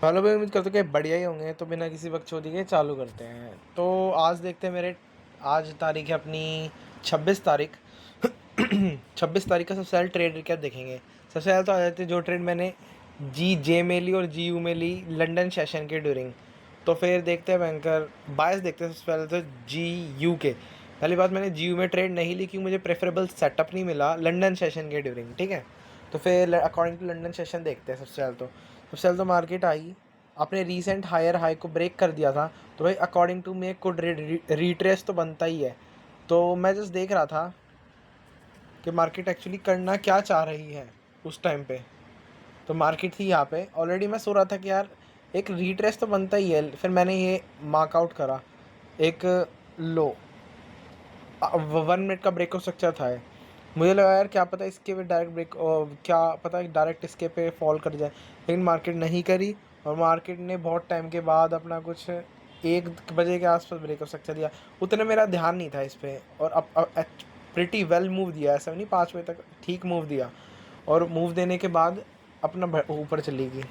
Hello भाई, उम्मीद करते हो कि बढ़िया ही होंगे। तो बिना किसी बकचोदी के चालू करते हैं। तो आज देखते हैं मेरे, आज तारीख है अपनी 26 तारीख। 26 तारीख का सबसे पहले ट्रेड क्या देखेंगे। सबसे पहले तो आ जाते हैं जो ट्रेड मैंने जी जे में ली और जी यू में ली लंदन सेशन के ड्यूरिंग। तो फिर देखते हैं बैंकर बायस, देखते हैं सबसे पहले तो जी यू के। पहली बात, मैंने जी यू में ट्रेड नहीं ली क्योंकि मुझे प्रेफरेबल सेटअप नहीं मिला लंदन सेशन के ड्यूरिंग। ठीक है, तो फिर अकॉर्डिंग टू लंदन सेशन देखते हैं। सबसे पहले तो मार्केट आई, अपने रीसेंट हायर हाई को ब्रेक कर दिया था। तो भाई according to me could retrace तो बनता ही है। तो मैं जस्ट देख रहा था कि मार्केट एक्चुअली करना क्या चाह रही है उस टाइम पे। तो मार्केट थी यहाँ पे, ऑलरेडी मैं सो रहा था कि यार एक रिट्रेस तो बनता ही है। फिर मैंने ये मार्कआउट करा एक लो 1 मिनट का ब्रेक हो स्ट्रक्चर था ये। मुझे लगा यार क्या पता इसके पे डायरेक्ट ब्रेक, क्या पता डायरेक्ट इसके पे फॉल कर जाए, लेकिन मार्केट नहीं करी। और मार्केट ने बहुत टाइम के बाद अपना कुछ 1 बजे के आसपास ब्रेक हो स्ट्रक्चर दिया। उतने मेरा ध्यान नहीं था इस पर, और अब प्रिटी वेल मूव दिया, ऐसा नहीं 5 बजे तक ठीक मूव दिया। और मूव देने के बाद अपना ऊपर चली गई,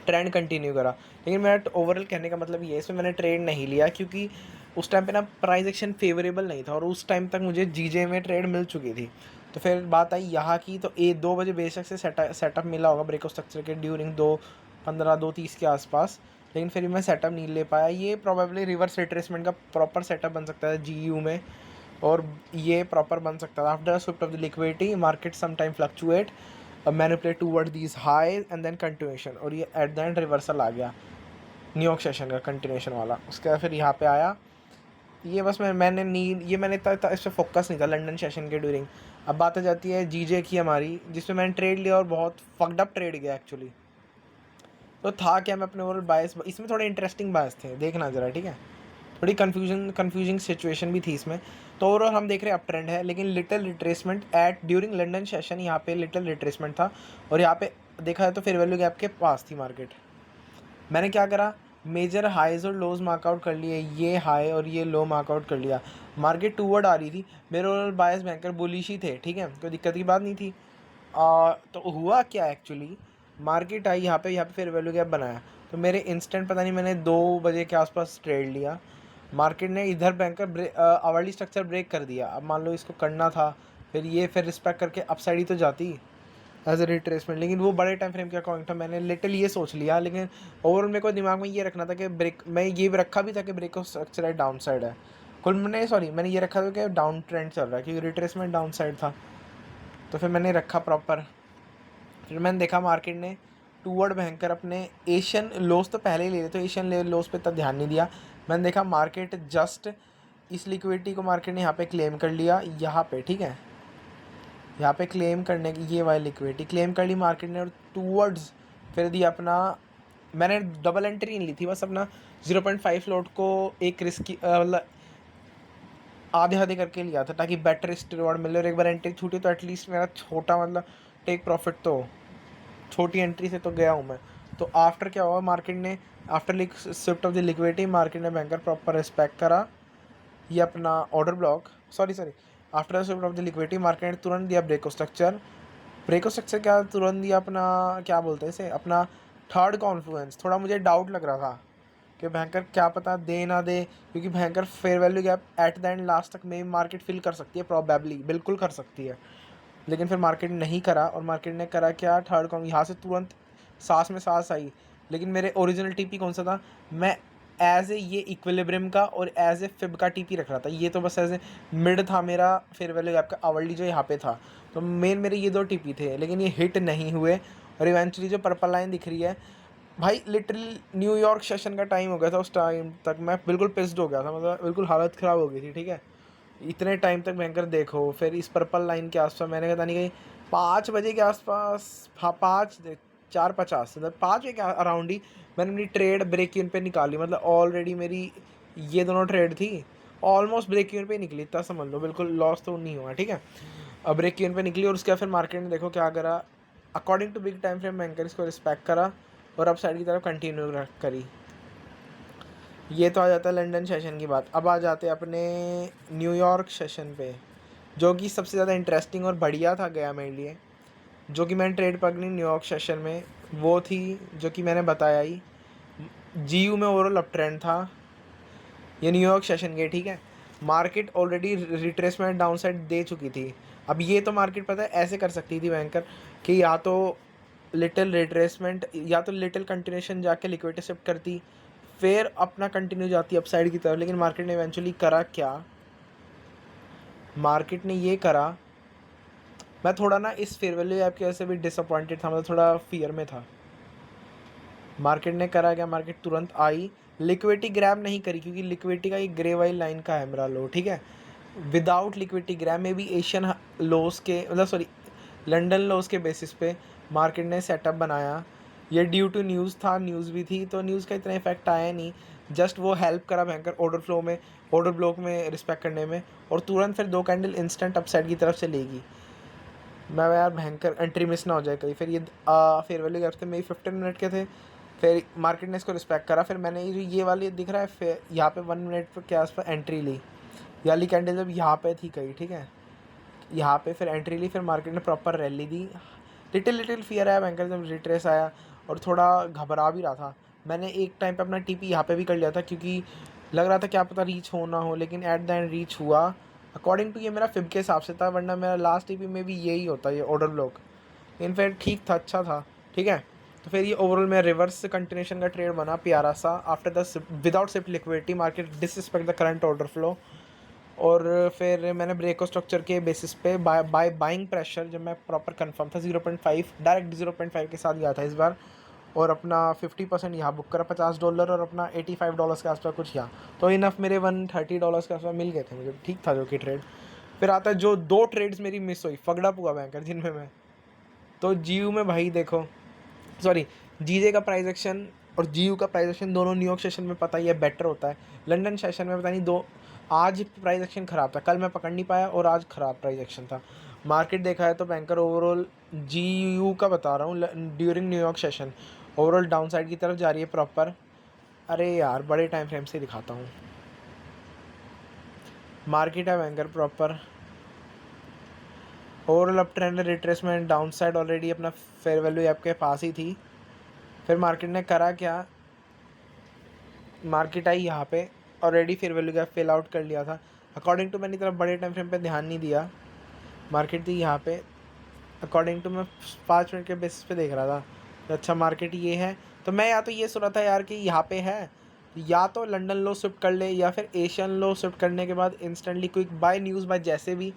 ट्रेंड कंटिन्यू करा। लेकिन मेरा ओवरऑल कहने का मतलब ये है, इसमें मैंने ट्रेड नहीं लिया क्योंकि उस टाइम पे ना प्राइस एक्शन फेवरेबल नहीं था और उस टाइम तक मुझे जीजे में ट्रेड मिल चुकी थी। तो फिर बात आई यहाँ की, तो 2 बजे बेशक से सेटअप मिला होगा ब्रेक ऑफ स्ट्रक्चर के ड्यूरिंग 2:15 2:30 के आसपास। लेकिन फिर भी मैं सेटअप नहीं ले पाया। ये प्रॉबेबली रिवर्स रिट्रेसमेंट का प्रॉपर सेटअप बन सकता है जी यू में, और ये प्रॉपर बन सकता था। After swift of the liquidity market some time fluctuate, manipulate toward these high and then continuation, और ये एट द एंड रिवर्सल आ गया न्यूयॉर्क सेशन का कंटिन्यूएशन वाला। उसके बाद फिर यहाँ पे आया ये। बस मैंने नील ये मैंने इस पर फोकस नहीं था लंदन सेशन के ड्यूरिंग। अब बात आ जाती है जीजे की हमारी, जिसमें मैंने ट्रेड लिया और बहुत फक्ड अप ट्रेड गया एक्चुअली। तो था क्या, मैं अपने ओवरऑल बायस, इसमें थोड़े इंटरेस्टिंग बायस थे, देखना ज़रा ठीक है। थोड़ी कन्फ्यूजिंग सिचुएशन भी थी इसमें। तो ओवरऑल हम देख रहे हैं अप ट्रेंड है, लेकिन little retracement at during London session, यहाँ पे लिटिल रिट्रेसमेंट था। और यहाँ पे देखा जाए तो फेयर वैल्यू गैप के पास थी मार्केट। मैंने क्या करा, मेजर हाईज और लोज मार्कआउट कर लिए, ये हाई और ये लो मार्कआउट कर लिया। मार्केट टूवर्ड आ रही थी, मेरे ओवरऑल बायस बैंकर बुलिश ही थे, ठीक है, कोई दिक्कत की बात नहीं थी। तो हुआ क्या एक्चुअली, मार्केट आई यहाँ पे फेयर वैल्यू गैप बनाया। तो मेरे इंस्टेंट पता नहीं, मैंने 2 बजे के आसपास ट्रेड लिया। मार्केट ने इधर बैंकर आवरली स्ट्रक्चर ब्रेक कर दिया। अब मान लो इसको करना था, फिर रिस्पेक्ट करके अपसाइड ही तो जाती एज ए रिट्रेसमेंट, लेकिन वो बड़े टाइम फ्रेम के अकॉर्डिंग था। मैंने लिटिल ये सोच लिया, लेकिन ओवरऑल मेरे को दिमाग में ये रखना था कि ब्रेक, मैं ये भी रखा भी था कि ब्रेक ऑफ स्ट्रक्चर है डाउन साइड है। कुल मैंने ये रखा था कि डाउन ट्रेंड चल रहा है क्योंकि रिट्रेसमेंट डाउन साइड था। तो फिर मैंने रखा प्रॉपर। फिर मैंने देखा मार्केट ने टूवर्ड भयंकर अपने एशियन लोस तो पहले ही ले रहे, तो एशियन लोस पे तब ध्यान नहीं दिया। मैंने देखा मार्केट जस्ट इस लिक्विडिटी को मार्केट ने यहाँ पे क्लेम कर लिया, यहाँ पे ठीक है, यहाँ पे क्लेम करने की ये वाली लिक्विडिटी क्लेम कर ली मार्केट ने, और टूवर्ड्स फिर दिया अपना। मैंने डबल एंट्री नहीं ली थी, बस अपना 0.5 लोट को एक रिस्की मतलब आधे आधे करके लिया था ताकि बेटर रिस्क रिवॉर्ड मिले। और एक बार एंट्री छूटी तो एटलीस्ट मेरा छोटा मतलब टेक प्रॉफिट तो हो। छोटी एंट्री से तो गया हूँ मैं। तो आफ्टर क्या हुआ, मार्केट ने after swift of the liquidity market ने बैंकर प्रॉपर रिस्पेक्ट करा ये अपना order block, sorry after the Swift of the liquidity market ने तुरंत दिया ब्रेक ऑफ स्ट्रक्चर क्या तुरंत दिया अपना, क्या बोलते हैं इसे, अपना थर्ड कॉन्फ्लुएंस। थोड़ा मुझे डाउट लग रहा था कि भयंकर क्या पता दे ना दे, क्योंकि भयंकर fair value gap eight the and last तक में मार्केट फिल कर सकती है, प्रॉबेबली बिल्कुल कर सकती है। लेकिन फिर मार्केट ने नहीं करा, और मार्केट ने करा क्या, थर्ड कॉम यहाँ से तुरंत सांस में सांस आई। लेकिन मेरे ओरिजिनल टीपी कौन सा था, मैं एज ए ये इक्विलिब्रियम का और एज ए फिब का टीपी रख रहा था। ये तो बस एज ए मिड था मेरा फेयर वैल्यू गैप का आवरली जो यहाँ पे था। तो मेन मेरे ये 2 टीपी थे, लेकिन ये हिट नहीं हुए। और इवेंचुअली जो पर्पल लाइन दिख रही है भाई, लिटरली न्यूयॉर्क सेशन का टाइम हो गया था, उस टाइम तक मैं बिल्कुल पिस्ड हो गया था, मतलब बिल्कुल हालत ख़राब हो गई थी, ठीक है। इतने टाइम तक भयंकर देखो, फिर इस पर्पल लाइन के आसपास मैंने पता नहीं कहीं 5 बजे के आसपास, हाँ 4:50 मतलब 5 बजे के अराउंड ही मैंने अपनी ट्रेड ब्रेक इवन पे निकाली। मतलब ऑलरेडी मेरी ये दोनों ट्रेड थी ऑलमोस्ट ब्रेक इवन पे निकली, इतना समझ लो, बिल्कुल लॉस तो नहीं हुआ, ठीक है। अब ब्रेक इवन पे निकली, और उसके बाद फिर मार्केट ने देखो क्या करा, according to big time frame banker इसको रिस्पेक्ट करा और अब साइड की तरफ कंटिन्यू करी। ये तो आ जाता है लंदन सेशन की बात। अब आ जाते हैं अपने न्यूयॉर्क सेशन पे, जो कि सबसे ज़्यादा इंटरेस्टिंग और बढ़िया था गया मेरे लिए, जो कि मैंने ट्रेड पकड़ी न्यूयॉर्क सेशन में। वो थी जो कि मैंने बताया ही, जीयू में ओवरऑल अप ट्रेंड था, ये न्यूयॉर्क सेशन गए, ठीक है। मार्केट ऑलरेडी रिट्रेसमेंट डाउनसाइड दे चुकी थी। अब ये तो मार्केट पता है ऐसे कर सकती थी बैंकर कि या तो लिटिल रिट्रेसमेंट या तो लिटिल कंटिन्यूशन जाके लिक्विडिटी शिफ्ट करती, फिर अपना कंटिन्यू जाती अपसाइड की तरफ। लेकिन मार्केट ने इवेंचुअली करा क्या, मार्केट ने ये करा, मैं थोड़ा ना इस फेयर वैल्यू ऐप की वजह से भी डिसअपॉइंटेड था, मतलब थोड़ा फियर में था। मार्केट ने करा क्या, मार्केट तुरंत आई, लिक्विडिटी ग्रैब नहीं करी क्योंकि लिक्विडिटी का एक ग्रे वाली लाइन का है मेरा लो, ठीक है। विदाउट लिक्विडिटी ग्रैब में भी एशियन लोस के मतलब सॉरी लंदन लोस के बेसिस पे मार्केट ने सेटअप बनाया। ये ड्यू टू न्यूज़ था, न्यूज़ भी थी, तो न्यूज़ का इतना इफेक्ट आया नहीं, जस्ट वो हेल्प करा भयंकर ऑर्डर फ्लो में, ऑर्डर ब्लॉक में रिस्पेक्ट करने में, और तुरंत फिर 2 कैंडल इंस्टेंट अपसाइड की तरफ से लेगी। मैं यार भयंकर एंट्री मिस ना हो जाए कहीं। फिर ये फेयर वैल्यू गैप थे मेरी 15 मिनट के थे, फिर मार्केट ने इसको रिस्पेक्ट करा, फिर मैंने ये वाली दिख रहा है फिर यहाँ पे 1 मिनट के आसपास एंट्री ली। ये वाली कैंडल जब यहाँ पे थी कहीं, ठीक है, यहाँ पे फिर एंट्री ली, फिर मार्केट ने प्रॉपर रैली दी। लिटिल फियर आया बैंकर जब रिट्रेस आया, और थोड़ा घबरा भी रहा था। मैंने एक टाइम पे अपना टीपी यहाँ पे भी कर लिया था क्योंकि लग रहा था क्या पता रीच हो ना हो, लेकिन एट द एंड रीच हुआ अकॉर्डिंग टू ये मेरा फिब के हिसाब से था, वरना मेरा लास्ट टीपी में भी यही होता ये ऑर्डर ब्लॉक। लेकिन फिर ठीक था, अच्छा था, ठीक है। तो फिर ये ओवरऑल मेरा रिवर्स कंटिन्यूशन का ट्रेड बना प्यारा सा। After the without sip liquidity market disrespect the current order flow, और फिर मैंने ब्रेको स्ट्रक्चर के बेसिस पे बाइंग प्रेशर जब मैं प्रॉपर कंफर्म था 0.5 डायरेक्ट 0.5 के साथ गया था इस बार, और अपना 50% यहाँ बुक करा $50 और अपना $85 के आसपास कुछ यहाँ, तो इनफ मेरे $130 के आसपास मिल गए थे मुझे, ठीक था जो कि ट्रेड। फिर आता है जो 2 ट्रेड्स मेरी मिस हुई फगड़ा पुआ बैंकर जिनमें मैं, तो जीयू में भाई देखो, सॉरी जीजे का प्राइस एक्शन और जीयू का प्राइस एक्शन दोनों न्यूयॉर्क सेशन में पता ही है बेटर होता है, लंदन सेशन में पता नहीं दो, आज प्राइस एक्शन ख़राब था, कल मैं पकड़ नहीं पाया और आज ख़राब प्राइस एक्शन था। मार्केट देखा है तो बैंकर ओवरऑल जीयू का बता रहा हूँ during New York session overall down side की तरफ जा रही है प्रॉपर। अरे यार बड़े टाइम फ्रेम से दिखाता हूँ, मार्केट है banker proper overall up trend retracement down side already अपना फेयर वैल्यू आपके पास ही थी। फिर मार्केट ने करा क्या, मार्केट आई यहाँ पे already fair value gap fill out कर लिया था अकॉर्डिंग टू, मैंने तरफ बड़े टाइम फ्रेम पे ध्यान नहीं दिया। मार्केट थी यहाँ पे अकॉर्डिंग टू, मैं 5 मिनट के बेसिस पे देख रहा था तो अच्छा मार्केट ये है, तो मैं या तो ये सोच रहा था यार कि यहाँ पे है, या तो लंदन लो शिफ्ट कर ले या फिर एशियन लो शिफ्ट करने के बाद instantly quick buy news buy जैसे भी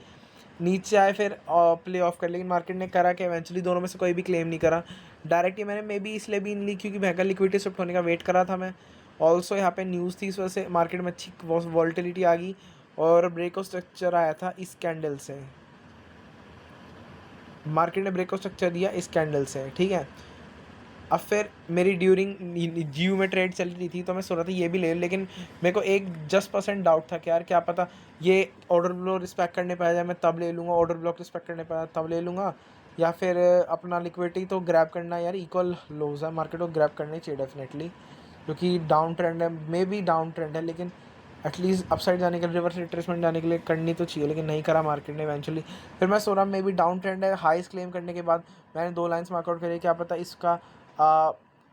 नीचे आए फिर प्ले ऑफ कर। लेकिन मार्केट ने करा कि इवेंचुअली दोनों में से कोई भी क्लेम नहीं करा डायरेक्ट, ये मैंने मे बी इसलिए भी नहीं ली क्योंकि भयंकर लिक्विडिटी शिफ्ट होने का वेट करा था मैं। ऑल्सो यहाँ पे न्यूज़ थी, इस वजह से मार्केट में अच्छी वॉल्टिलिटी आ गई, और ब्रेक ऑफ स्ट्रक्चर आया था इस कैंडल से, मार्केट ने ब्रेक ऑफ स्ट्रक्चर दिया इस कैंडल से, ठीक है। अब फिर मेरी ड्यूरिंग जीयू में ट्रेड चल रही थी तो मैं सोच रहा था ये भी ले लूं, लेकिन मेरे को एक जस्ट % डाउट था कि यार क्या पता ये ऑर्डर ब्लॉक रिस्पेक्ट करने पाया जाए, मैं तब ले लूँगा, ऑर्डर ब्लॉक रिस्पेक्ट करने पाया तब ले लूँगा, या फिर अपना लिक्विडिटी तो ग्रैब करना यार, इक्वल लोज है मार्केट को ग्रैब करनी चाहिए डेफिनेटली, क्योंकि डाउन ट्रेंड है, मे बी डाउन ट्रेंड है, लेकिन एटलीस्ट अपसाइड जाने के लिए रिवर्स रिट्रेसमेंट जाने के लिए करनी तो चाहिए, लेकिन नहीं करा मार्केट ने इवेंचुअली। फिर मैं सो रहा मे बी डाउन ट्रेंड है, हाईस क्लेम करने के बाद मैंने 2 लाइन्स मार्कआउट करी, क्या पता इसका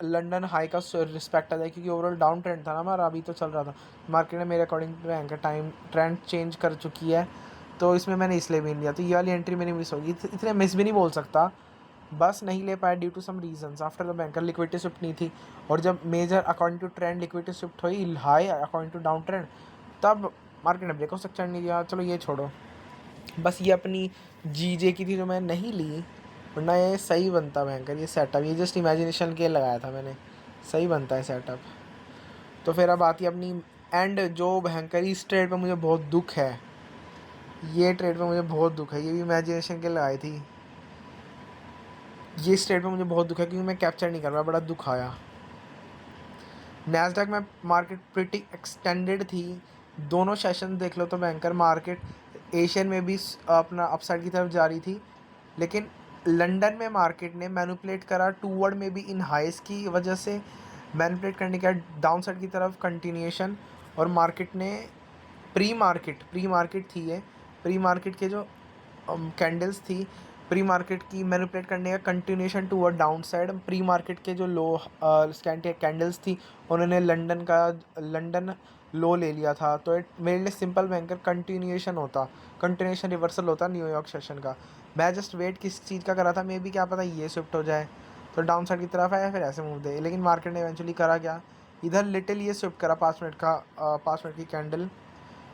लंदन हाई का रिस्पेक्ट आ जाए, क्योंकि ओवरऑल डाउन ट्रेंड था ना हमारा, अभी तो चल रहा था मार्केट ने मेरे according bank time trend change कर चुकी है, तो इसमें मैंने इसलिए भी नहीं लिया, तो ये वाली एंट्री मेरी मिस होगी, इतने मिस भी नहीं बोल सकता, बस नहीं ले पाया due to some reasons after the banker liquidity shift नहीं थी, और जब major according to trend liquidity shift हुई high according to down trend तब मार्केट ने ब्रेक ऑफ स्ट्रक्चर नहीं दिया। चलो ये छोड़ो, बस ये अपनी जीजे की थी जो मैं नहीं ली, वरना ये सही बनता भयंकर ये सेटअप, ये जस्ट इमेजिनेशन के लगाया था मैंने, सही बनता है सेटअप। तो फिर अब आती है अपनी एंड जो भयंकर इस ट्रेड पे मुझे बहुत दुख है, ये ट्रेड पे मुझे बहुत दुख है, ये भी इमेजिनेशन के लगाई थी, ये इस ट्रेड पे मुझे बहुत दुख है क्योंकि मैं कैप्चर नहीं कर रहा, बड़ा दुख आया। नैस्डैक में मार्केट प्रिटी एक्सटेंडेड थी, दोनों सेशन देख लो तो बैंकर मार्केट एशियन में भी अपना अपसाइड की तरफ जा रही थी, लेकिन लंदन में मार्केट ने मैनिपुलेट करा टूवर्ड में भी इन हाइस की वजह से, मैनिपुलेट करने के बाद डाउन साइड की तरफ कंटिन्यूएशन, और मार्केट ने प्री मार्केट थी ये, प्री मार्केट के जो कैंडल्स थी, प्री मार्केट की मैनिपुलेट करने का continuation toward down side. Pre market के जो लो कैंडल्स थी उन्होंने लंदन लो ले लिया था, तो मेरे लिए सिंपल बैंकर कंटिन्यूएशन रिवर्सल होता न्यूयॉर्क सेशन का। मैं जस्ट वेट किस चीज़ का करा था, मे बी क्या पता ये शिफ्ट हो जाए तो डाउन साइड की तरफ आया फिर ऐसे मूव दे, लेकिन मार्केट ने इवेंचुअली करा क्या, इधर लिटिल ये शिफ्ट करा 5 मिनट की कैंडल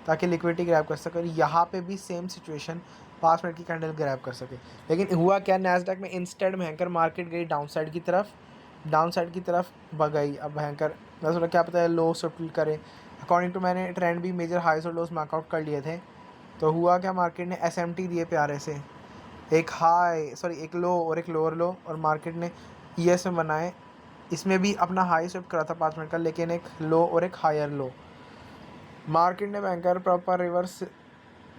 ताकि लिक्विडिटी ग्रैब कर सके। और यहाँ पे भी सेम सिचुएशन 5 मिनट की कैंडल ग्रैब कर सके, लेकिन हुआ क्या, नैस्डैक में इंस्टेड भयंकर मार्केट गई डाउन साइड की तरफ गई। अब भयंकर मैं सोचा क्या पता है लो शिफ्ट करे, अकॉर्डिंग टू मैंने ट्रेंड भी मेजर हाईस और लोस मार्कआउट कर लिए थे। तो हुआ क्या, मार्केट ने SMT दिए प्यारे से, एक लो और एक लोअर लो, और मार्केट ने ES में बनाए। इसमें भी अपना हाई स्विफ्ट करा था 5 मिनट का, लेकिन एक लो और एक हायर लो। मार्केट ने बैंकर प्रॉपर रिवर्स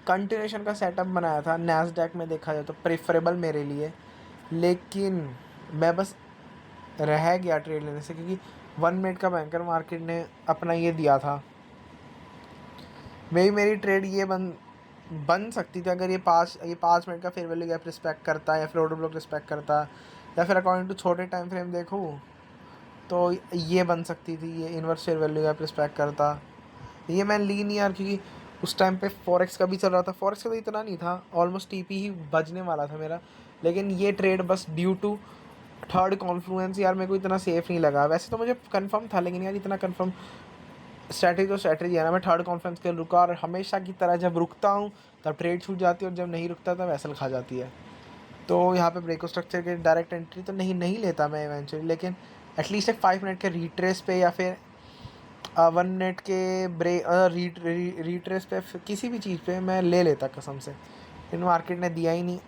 कंटिन्यूएशन का सेटअप बनाया था नैस्डैक में, देखा जाए तो प्रेफरेबल मेरे लिए, लेकिन मैं बस रह गया ट्रेड लेने से, क्योंकि 1 मिनट का बैंकर मार्केट ने अपना ये दिया था। मेरी ट्रेड ये बन सकती थी अगर ये 5 मिनट का फेयर वैल्यू गैप रिस्पेक्ट करता है, या फिर ऑर्डर ब्लॉक रिस्पेक्ट करता, या फिर अकॉर्डिंग टू छोटे टाइम फ्रेम देखूँ तो ये बन सकती थी, ये inverse fair value gap respect करता। ये मैं ली नहीं यार, क्योंकि उस टाइम पे फॉरेक्स का भी चल रहा था, फॉरेक्स का तो इतना नहीं था, ऑलमोस्ट TP ही बजने वाला था मेरा, लेकिन ये ट्रेड बस ड्यू टू थर्ड कॉन्फ्लुएंस यार मेरे को इतना सेफ नहीं लगा। वैसे तो मुझे कंफर्म था, लेकिन यार इतना कंफर्म स्ट्रैटेजी है ना, मैं थर्ड कॉन्फ्रेंस के रुका, और हमेशा की तरह जब रुकता हूँ तब ट्रेड छूट जाती है, और जब नहीं रुकता तब एसल खा जाती है। तो यहाँ पे ब्रेको स्ट्रक्चर के डायरेक्ट एंट्री तो नहीं लेता मैं इवेंचुअली, लेकिन एटलीस्ट एक 5 मिनट के रीट्रेस पे, या फिर 1 मिनट के रीट्रेस पे, किसी भी चीज़ पे मैं ले लेता कसम से। इन मार्केट ने दिया ही नहीं,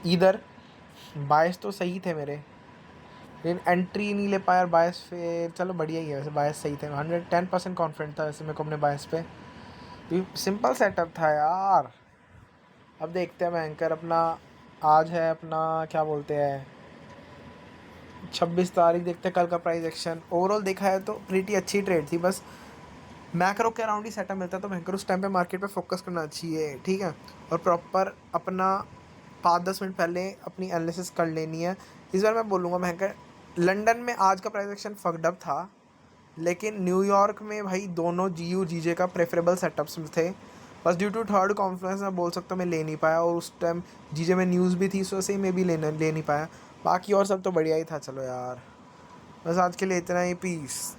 इधर बायस तो सही थे मेरे, लेकिन एंट्री नहीं ले पाया बायस पे। चलो बढ़िया ही है वैसे, बायस सही थे, 110% कॉन्फिडेंट था वैसे मेरे को अपने बायस पे, सिंपल सेटअप था यार। अब देखते हैं बैंकर अपना, आज है अपना क्या बोलते हैं 26 तारीख, देखते हैं कल का प्राइस एक्शन। ओवरऑल देखा है तो प्रीटी अच्छी ट्रेड थी, बस मैक्रो के अराउंड ही सेटअप मिलता है, तो बैंकर उस टाइम पे मार्केट पे फोकस करना चाहिए, ठीक है, और प्रॉपर अपना 5-10 मिनट पहले अपनी एनालिसिस कर लेनी है। इस बार मैं बोलूँगा बैंकर, लंदन में आज का प्राइस एक्शन फक्ड अप था, लेकिन न्यूयॉर्क में भाई दोनों GU GJ का प्रेफरेबल सेटअप्स थे, बस ड्यू टू थर्ड कॉन्फ्रेंस मैं बोल सकता हूँ मैं ले नहीं पाया, और उस टाइम GJ में न्यूज़ भी थी, इस वजह से मैं भी ले नहीं पाया। बाकी और सब तो बढ़िया ही था। चलो यार, बस आज के लिए इतना ही, पीस।